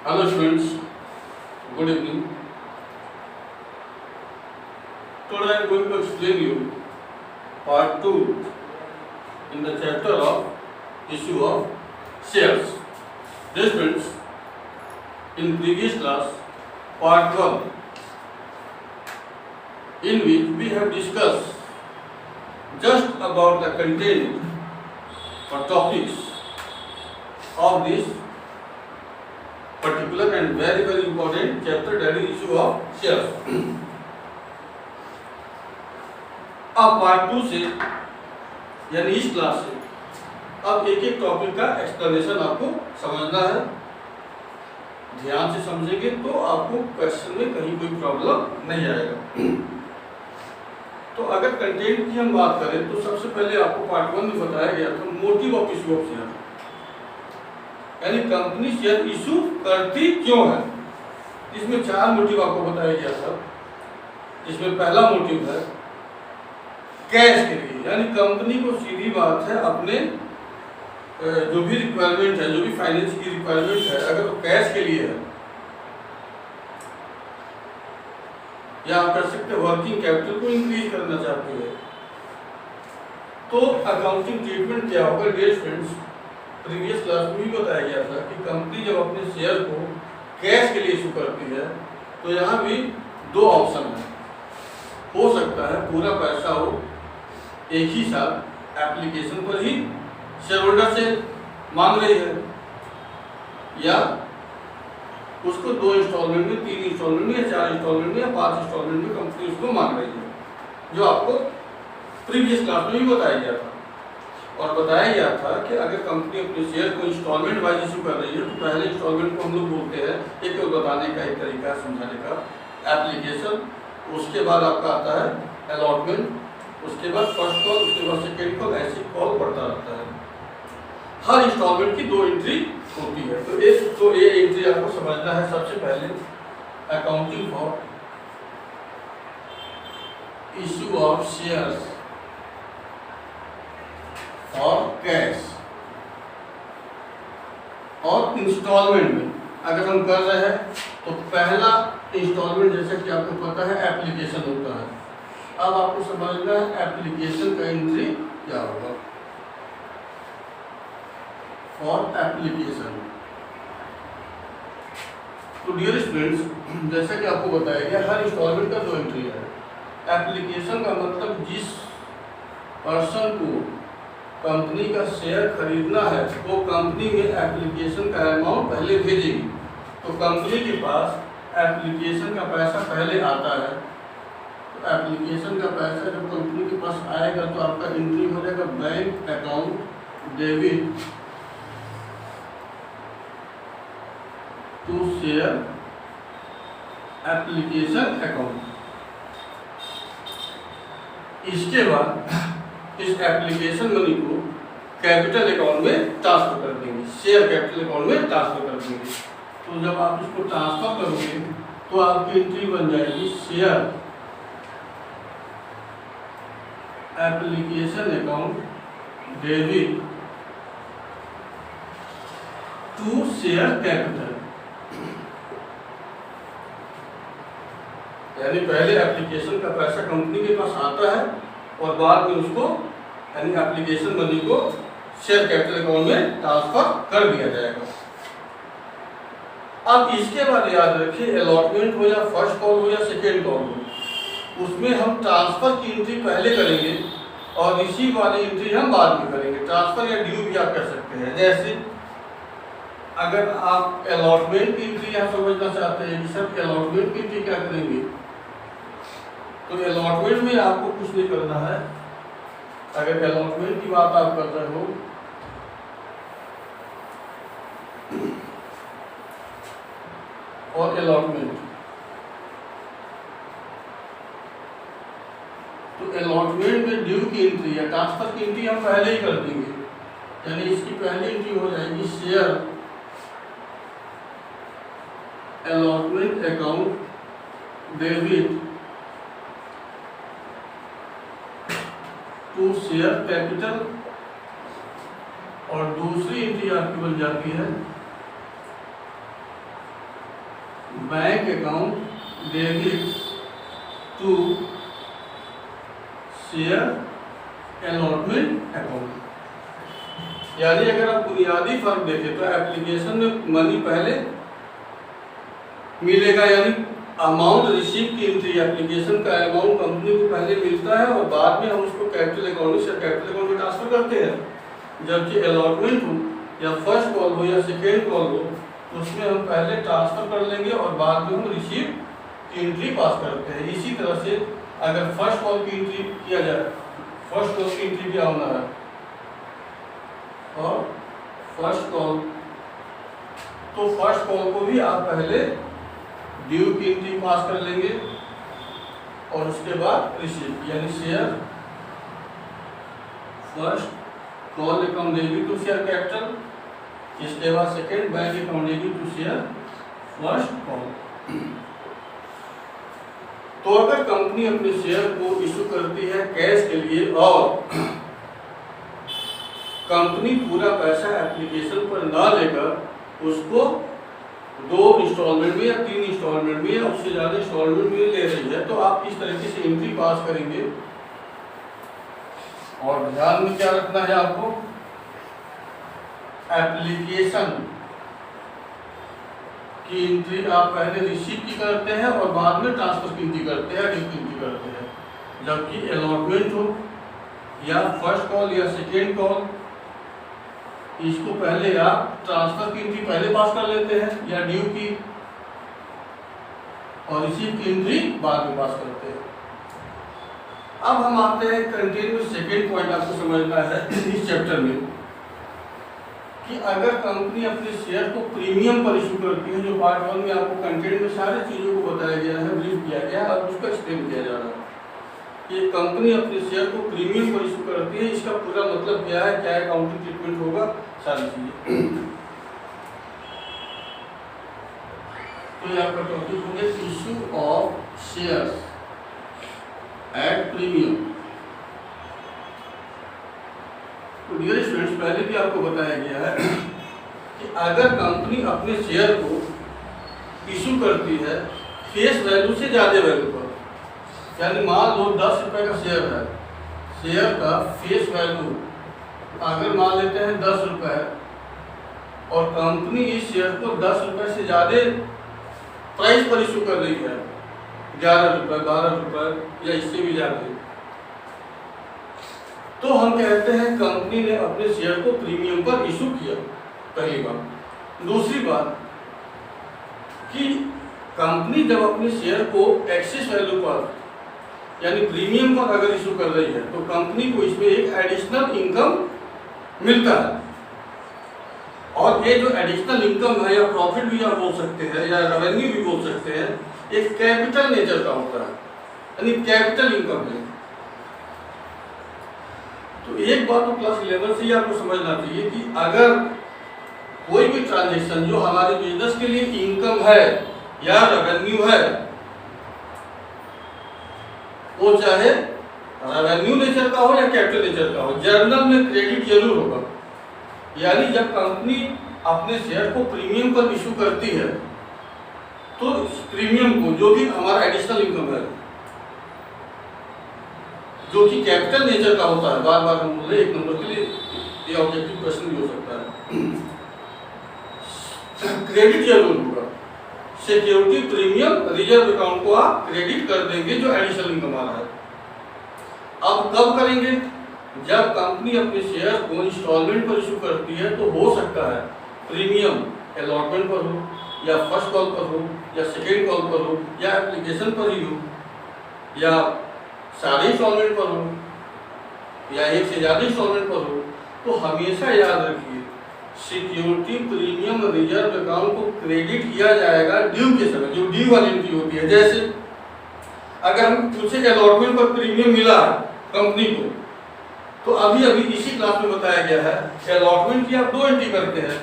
Hello students, good evening. Today I am going to explain you part 2 in the chapter of issue of shares. Dear students, in previous class part 1 in which we have discussed just about the content or topics of this particular and very important chapter, that is issue of shares. अब part 2 से यानी इस class से अब एक एक topic का explanation आपको समझना है। ध्यान से समझेंगे तो आपको क्वेश्चन में कहीं कोई प्रॉब्लम नहीं आएगा। तो अगर कंटेंट की हम बात करें तो सबसे पहले आपको पार्ट 1 में बताया गया था motive of issue of share, यानी कंपनी शेयर इशू करती क्यों है। इसमें 4 मोटिव आपको बताया गया था। इसमें पहला मोटिव है कैश के लिए, यानी कंपनी को सीधी बात है अपने जो भी रिक्वायरमेंट है, जो भी फाइनेंस की रिक्वायरमेंट है, अगर वो कैश के लिए है या आप कर सकते हैं वर्किंग कैपिटल को इंक्रीज करना चाहते हैं, तो अकाउंटिंग ट्रीटमेंट क्या होगा। डियर स्टूडेंट्स, प्रीवियस क्लास में भी बताया गया था कि कंपनी जब अपने शेयर को कैश के लिए इशू करती है तो यहाँ भी 2 ऑप्शन है। हो सकता है पूरा पैसा हो एक ही साथ एप्लीकेशन पर ही शेयर होल्डर से मांग रही है, या उसको 2 इंस्टॉलमेंट में, 3 इंस्टॉलमेंट में, या 4 इंस्टॉलमेंट में, या 5 इंस्टॉलमेंट में कंपनी उसको मांग रही है, जो आपको प्रीवियस क्लास में भी बताया गया था। और बताया गया था कि अगर कंपनी अपने शेयर को इंस्टॉलमेंट वाइज इशू कर रही है तो पहले इंस्टॉलमेंट को हम लोग बोलते हैं, एक तो बताने का एक तरीका समझाने का, एप्लीकेशन, उसके बाद आपका आता है अलॉटमेंट, उसके बाद फर्स्ट कॉल, उसके बाद सेकेंड कॉल, ऐसी कॉल बढ़ता रहता है। हर इंस्टॉलमेंट की 2 एंट्री होती है। तो ये एंट्री आपको समझना है। सबसे पहले accounting for issue of shares और कैश और इंस्टॉलमेंट में अगर हम कर रहे हैं तो पहला इंस्टॉलमेंट जैसे कि आपको पता है एप्लीकेशन होता है। अब आपको समझना है एप्लीकेशन का एंट्री क्या होगा। फॉर एप्लीकेशन, तो डियर स्टूडेंट्स, जैसा कि आपको बताया गया हर इंस्टॉलमेंट का 2 एंट्री है। एप्लीकेशन का मतलब जिस पर्सन को कंपनी का शेयर खरीदना है वो कंपनी में एप्लीकेशन का अमाउंट पहले भेजेगी, तो कंपनी के पास एप्लीकेशन का पैसा पहले आता है। तो एप्लीकेशन का पैसा जब कंपनी के पास आएगा तो आपका एंट्री हो जाएगा bank account debit to share application account. इसके बाद इस एप्लीकेशन मनी को कैपिटल अकाउंट में ट्रांसफर कर देंगे, शेयर कैपिटल अकाउंट में ट्रांसफर कर देंगे। तो जब आप इसको ट्रांसफर करोगे तो आपकी एंट्री बन जाएगी share application account debit to share capital. यानी पहले एप्लीकेशन का पैसा कंपनी के पास आता है और बाद में उसको यानी एप्लीकेशन मनी को शेयर कैपिटल अकाउंट में ट्रांसफर कर दिया जाएगा। अब इसके बाद याद रखिए अलॉटमेंट हो या फर्स्ट कॉल हो या सेकेंड कॉल हो, उसमें हम ट्रांसफर की एंट्री पहले करेंगे और रिसीव वाली एंट्री हम बाद में करेंगे। ट्रांसफर या ड्यू भी आप कर सकते हैं। जैसे अगर आप अलॉटमेंट की एंट्री यहाँ समझना चाहते हैं कि सर अलॉटमेंट की एंट्री क्या करेंगे, तो अलॉटमेंट में आपको कुछ नहीं करना है। अगर अलॉटमेंट की बात आप कर रहे हो और अलॉटमेंट, तो अलॉटमेंट में ड्यू की एंट्री या ट्रांसफर की एंट्री हम पहले ही कर देंगे। यानी इसकी पहली एंट्री हो जाएगी share allotment account debit to share capital, और दूसरी एंट्री आपकी बन जाती है bank account debit to share allotment account. यानी अगर आप बुनियादी फर्क देखें तो एप्लीकेशन में मनी पहले मिलेगा, यानी अमाउंट रिसीव की एंट्री, एप्लीकेशन का अमाउंट कंपनी को पहले मिलता है और बाद में हम उसको कैपिटल अकाउंट से कैपिटल अकाउंट में ट्रांसफर करते हैं। जबकि अलॉटमेंट हो या फर्स्ट कॉल हो या सेकेंड कॉल हो, उसमें हम पहले ट्रांसफर कर लेंगे और बाद में हम रिसीव की एंट्री पास करते हैं। इसी तरह से अगर फर्स्ट कॉल की एंट्री किया जाए, फर्स्ट कॉल की एंट्री क्या होना है, और फर्स्ट कॉल, तो फर्स्ट कॉल को भी आप पहले ड्यू की एंट्री पास कर लेंगे और उसके बाद रिसीव, यानी share first call account debit to share capital, इसके बाद second bank account debit to share first call. तो अगर कंपनी अपने शेयर को इशू करती है कैश के लिए और कंपनी पूरा पैसा एप्लीकेशन पर ना लेकर उसको 2 इंस्टॉलमेंट में या 3 इंस्टॉलमेंट में या उससे ज़्यादा इंस्टॉलमेंट में ले रही है, तो आप किस तरीके से एंट्री पास करेंगे। और ध्यान में क्या रखना है आपको, एप्लीकेशन की एंट्री आप पहले रिसीव की करते हैं और बाद में ट्रांसफर की एंट्री करते हैं, ड्यू की एंट्री करते हैं। जबकि अलॉटमेंट हो या फर्स्ट कॉल या सेकेंड कॉल, इसको पहले आप ट्रांसफर की एंट्री पहले पास कर लेते हैं या ड्यू की, और रिसीव की एंट्री बाद में पास करते हैं। अब हम आते हैं कंटेंट में, सेकेंड पॉइंट आपको समझना है इस चैप्टर में कि अगर कंपनी अपने शेयर को प्रीमियम पर इशू करती है, जो पार्ट 1 में आपको कंटेंट में सारी चीज़ों को बताया गया है, ब्रीफ किया गया है और उसको एक्सप्लेन किया जा रहा है कि कंपनी अपने शेयर को प्रीमियम पर इशू करती है, इसका पूरा मतलब क्या है, क्या अकाउंटिंग ट्रीटमेंट होगा, सारी चीज़ें। तो ये आपका टॉपिक हो गया issue of shares at premium. तो डियर स्टूडेंट्स, पहले भी आपको बताया गया है कि अगर कंपनी अपने शेयर को इशू करती है फेस वैल्यू से ज़्यादा वैल्यू पर, यानी मान लो 10 रुपये का शेयर है, शेयर का फेस वैल्यू अगर मान लेते हैं 10 रुपये और कंपनी इस शेयर को 10 रुपये से ज़्यादा प्राइस पर इशू कर रही है, 11 रुपये, 12 रुपये या इससे भी ज़्यादा, तो हम कहते हैं कंपनी ने अपने शेयर को प्रीमियम पर इशू किया, पहली बात। दूसरी बात कि कंपनी जब अपने शेयर को एक्सेस वैल्यू पर यानी प्रीमियम पर अगर इशू कर रही है, तो कंपनी को इसमें एक एडिशनल इनकम मिलता है, और ये जो एडिशनल इनकम है या प्रॉफिट भी आप बोल सकते हैं या रेवेन्यू भी बोल सकते हैं, एक कैपिटल नेचर का होता है, यानी कैपिटल इनकम है। तो एक बात तो क्लास 11 से ही आपको समझना चाहिए कि अगर कोई भी ट्रांजैक्शन जो हमारे बिजनेस के लिए इनकम है या रेवेन्यू है, वो चाहे रेवेन्यू नेचर का हो या कैपिटल नेचर का हो, जर्नल में क्रेडिट जरूर होगा। यानी जब कंपनी अपने शेयर को प्रीमियम पर इशू करती है, तो प्रीमियम को जो भी हमारा एडिशनल इनकम है जो कि कैपिटल नेचर का होता है, बार बार हम बोल रहे हैं, 1 नंबर के लिए ये ऑब्जेक्टिव क्वेश्चन भी हो सकता है, क्रेडिट जरूर होगा। सिक्योरिटी प्रीमियम रिजर्व अकाउंट को आप क्रेडिट कर देंगे जो एडिशनल इनकम आ रहा है। अब कब करेंगे, जब कंपनी अपने शेयर को इंस्टॉलमेंट पर इशू करती है, तो हो सकता है प्रीमियम अलॉटमेंट पर हो या फर्स्ट कॉल पर हो या सेकेंड कॉल पर हो या एप्लीकेशन पर ही हो या सारे इंस्टॉलमेंट पर हो या एक से ज़्यादा इंस्टॉलमेंट पर हो, तो हमेशा याद रखिए सिक्योरिटी प्रीमियम रिजर्व अकाउंट को क्रेडिट किया जाएगा ड्यू के समय, जो ड्यू वाली एंट्री होती है। जैसे अगर हम पूछे अलॉटमेंट पर प्रीमियम मिला कंपनी को, तो अभी अभी इसी क्लास में बताया गया है अलॉटमेंट की आप 2 एंट्री करते हैं,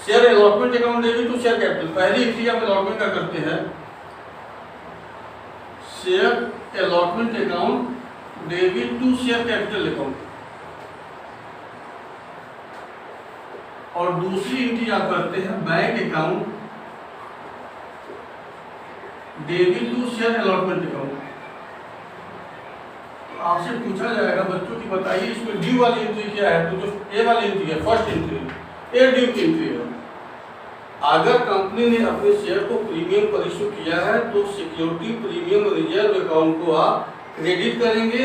share allotment account debit to share capital. पहली एंट्री आप अलॉटमेंट का करते हैं, share allotment account debit to share capital account, और दूसरी एंट्री आप करते हैं bank account debit to share allotment account. आपसे पूछा जाएगा बच्चों की बताइए इसमें ड्यू वाली एंट्री क्या है, तो जो ए वाली एंट्री है फर्स्ट एंट्री ए ड्यू की एंट्री है। अगर कंपनी ने अपने शेयर को प्रीमियम पर इशू किया है तो सिक्योरिटी प्रीमियम रिजर्व अकाउंट को आप क्रेडिट करेंगे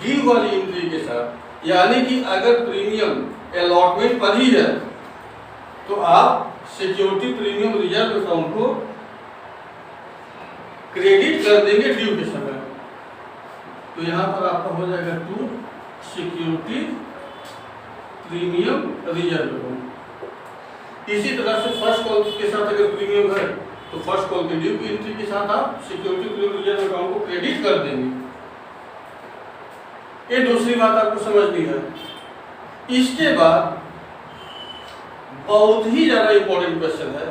ड्यू वाली एंट्री के साथ। यानी कि अगर प्रीमियम अलॉटमेंट पर ही है तो आप सिक्योरिटी प्रीमियम रिजर्व अकाउंट को क्रेडिट कर देंगे ड्यू के समय। तो यहाँ पर आपका हो जाएगा to security premium reserve account. इसी तरह से फर्स्ट कॉल के साथ अगर प्रीमियम है तो फर्स्ट कॉल के ड्यू की एंट्री के साथ आप सिक्योरिटी प्रीमियम रिजर्व अकाउंट को क्रेडिट कर देंगे। ये दूसरी बात आपको समझनी है। इसके बाद बहुत ही ज्यादा इंपॉर्टेंट क्वेश्चन है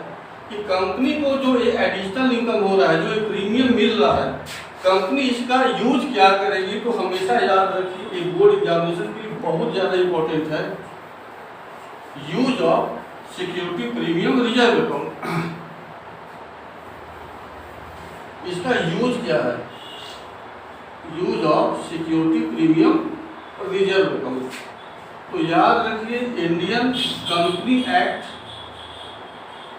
कि कंपनी को जो ये एडिशनल इनकम हो रहा है, जो ये प्रीमियम मिल रहा है, कंपनी इसका यूज क्या करेगी। तो हमेशा याद रखिए ये बोर्ड एग्जामिनेशन के लिए बहुत ज्यादा इंपॉर्टेंट है, use of security premium reserve account. इसका यूज क्या है, use of security premium reserve account. तो याद रखिए इंडियन कंपनी एक्ट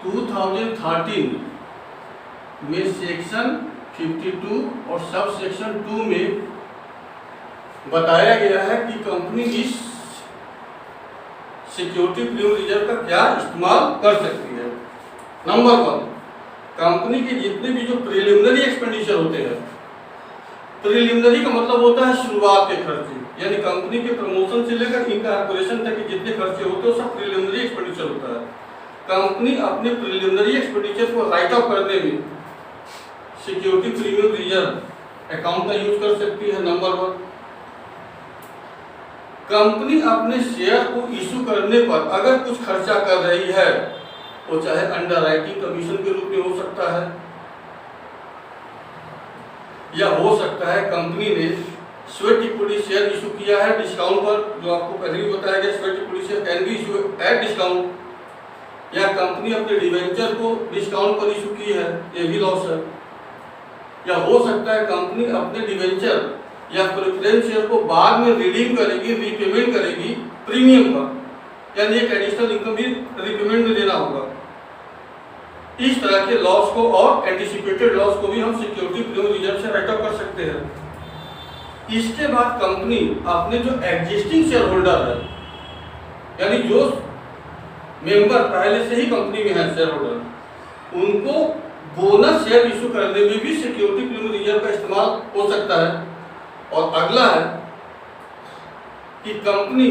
2013 में सेक्शन 52 और सब सेक्शन 2 में बताया गया है कि कंपनी इस सिक्योरिटी प्रीमियम रिजर्व का क्या इस्तेमाल कर सकती है। नंबर 1, कंपनी के जितने भी जो प्रिलिमिनरी एक्सपेंडिचर होते हैं, प्रिलिमिनरी का मतलब होता है शुरुआत के खर्चे, यानी कंपनी के प्रमोशन से लेकर इनकॉर्पोरेशन तक के जितने खर्चे होते हैं वो सब प्रिलिमिनरी एक्सपेंडिचर होता है। कंपनी अपने प्रिलिमिनरी एक्सपेंडिचर को राइट ऑफ करने में सिक्योरिटी प्रीमियम रिजर्व अकाउंट का यूज कर सकती है। नंबर 1, कंपनी अपने शेयर को इशू करने पर अगर कुछ खर्चा कर रही है वो चाहे अंडरराइटिंग कमीशन के रूप में हो सकता है, या हो सकता है कंपनी ने स्वेट इक्विटी शेयर इशू किया है डिस्काउंट पर, जो आपको पहले भी बताया गया sweat equity share can be issue at discount, या कंपनी अपने डिवेंचर को डिस्काउंट पर इशू की है, ये भी लॉस है। या हो सकता है कंपनी अपने डिवेंचर या प्रेफरेंस शेयर को बाद में रिडीम करेगी, रीपेमेंट करेगी प्रीमियम पर, यानी एक एडिशनल इनकम भी रीपेमेंट में देना होगा। इस तरह के लॉस को और एंटिसिपेटेड लॉस को भी हम सिक्योरिटी प्रीमियम रिजर्व से राइट ऑफ कर सकते हैं। इसके बाद कंपनी अपने जो एग्जिस्टिंग शेयर होल्डर है, यानी जो मेंबर पहले से ही कंपनी में है शेयर होल्डर, उनको बोनस शेयर इशू करने में भी सिक्योरिटी प्रीमियम रिजर्व का इस्तेमाल हो सकता है। और अगला है कि कंपनी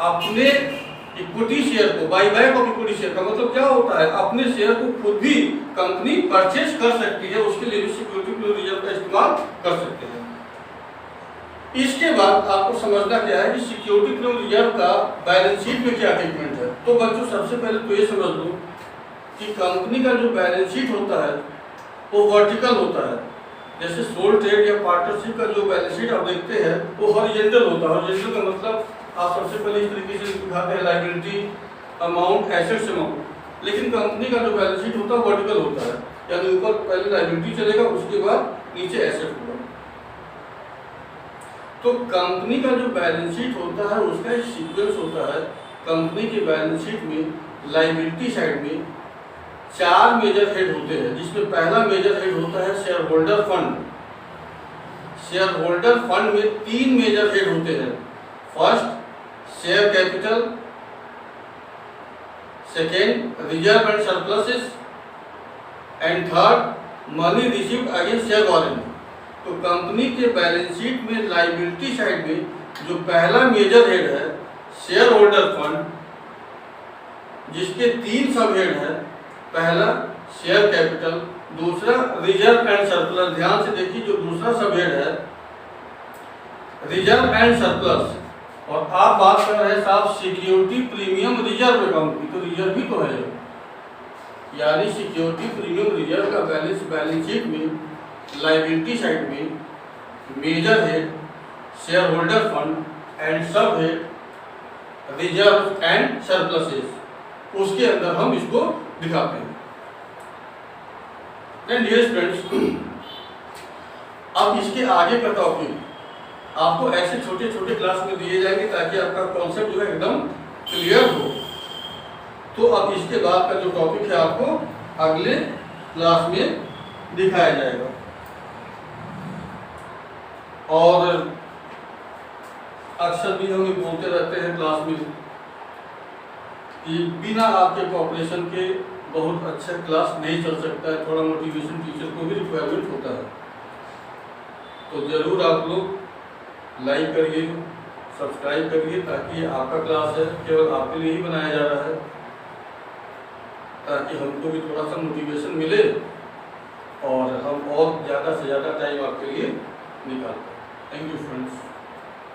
अपने इक्विटी शेयर को, by back of equity share का मतलब क्या होता है, अपने शेयर को खुद भी कंपनी परचेज कर सकती है, उसके लिए भी सिक्योरिटी प्रीमियम रिजर्व का इस्तेमाल कर सकते हैं। इसके बाद आपको समझना क्या है कि सिक्योरिटी प्रीमियम रिजर्व का बैलेंस शीट में क्या ट्रीटमेंट है। तो बच्चों सबसे पहले तो ये समझ लो कि कंपनी का जो बैलेंस शीट होता है वो वर्टिकल होता है। जैसे सोल ट्रेड या पार्टनरशिप का जो बैलेंस शीट आप देखते हैं वो हॉरिजॉन्टल होता है। हॉरिजॉन्टल का मतलब आप सबसे पहले इस तरीके से दिखाते हैं लायबिलिटी अमाउंट एसेट्स अमाउंट, लेकिन कंपनी का जो बैलेंस शीट होता है वर्टिकल होता है, यानी ऊपर पहले लायबिलिटी चलेगा उसके बाद नीचे एसेट होगा। तो कंपनी का जो बैलेंस शीट होता है उसका एक सीक्वेंस होता है। कंपनी के बैलेंस शीट में लायबिलिटी साइड में 4 मेजर हेड होते हैं, जिसमें पहला मेजर हेड होता है share holder fund. Share holder fund में 3 मेजर हेड होते हैं। First share capital, second reserve and surpluses, and third money received against share warrant. तो कंपनी के बैलेंस शीट में लायबिलिटी साइड में जो पहला मेजर हेड है शेयर होल्डर फंड, जिसके 3 सब हेड है, पहला शेयर कैपिटल, दूसरा रिजर्व एंड सरप्लस। ध्यान से देखिए जो दूसरा सब हेड है रिजर्व एंड सरप्लस, और आप बात कर रहे हैं साहब सिक्योरिटी प्रीमियम रिजर्व अकाउंट की, तो रिजर्व भी तो है, यानी सिक्योरिटी प्रीमियम रिजर्व का बैलेंस शीट में लायबिलिटी साइड में major head share holder fund and sub head reserve and surpluses, उसके अंदर हम इसको दिखाते हैं। डियर स्टूडेंट्स, अब इसके आगे का टॉपिक आपको ऐसे छोटे छोटे क्लास में दिए जाएंगे ताकि आपका कॉन्सेप्ट जो है एकदम क्लियर हो। तो अब इसके बाद का जो टॉपिक है आपको अगले क्लास में दिखाया जाएगा। और अक्सर भी हम बोलते रहते हैं क्लास में कि बिना आपके कोऑपरेशन के बहुत अच्छा क्लास नहीं चल सकता है, थोड़ा मोटिवेशन टीचर को भी रिक्वायरमेंट होता है। तो ज़रूर आप लोग लाइक करिए, सब्सक्राइब करिए, ताकि आपका क्लास है केवल आपके लिए ही बनाया जा रहा है, ताकि हमको भी थोड़ा सा मोटिवेशन मिले और हम और ज़्यादा से ज़्यादा टाइम आपके लिए निकाल पाएँ। Thank you friends.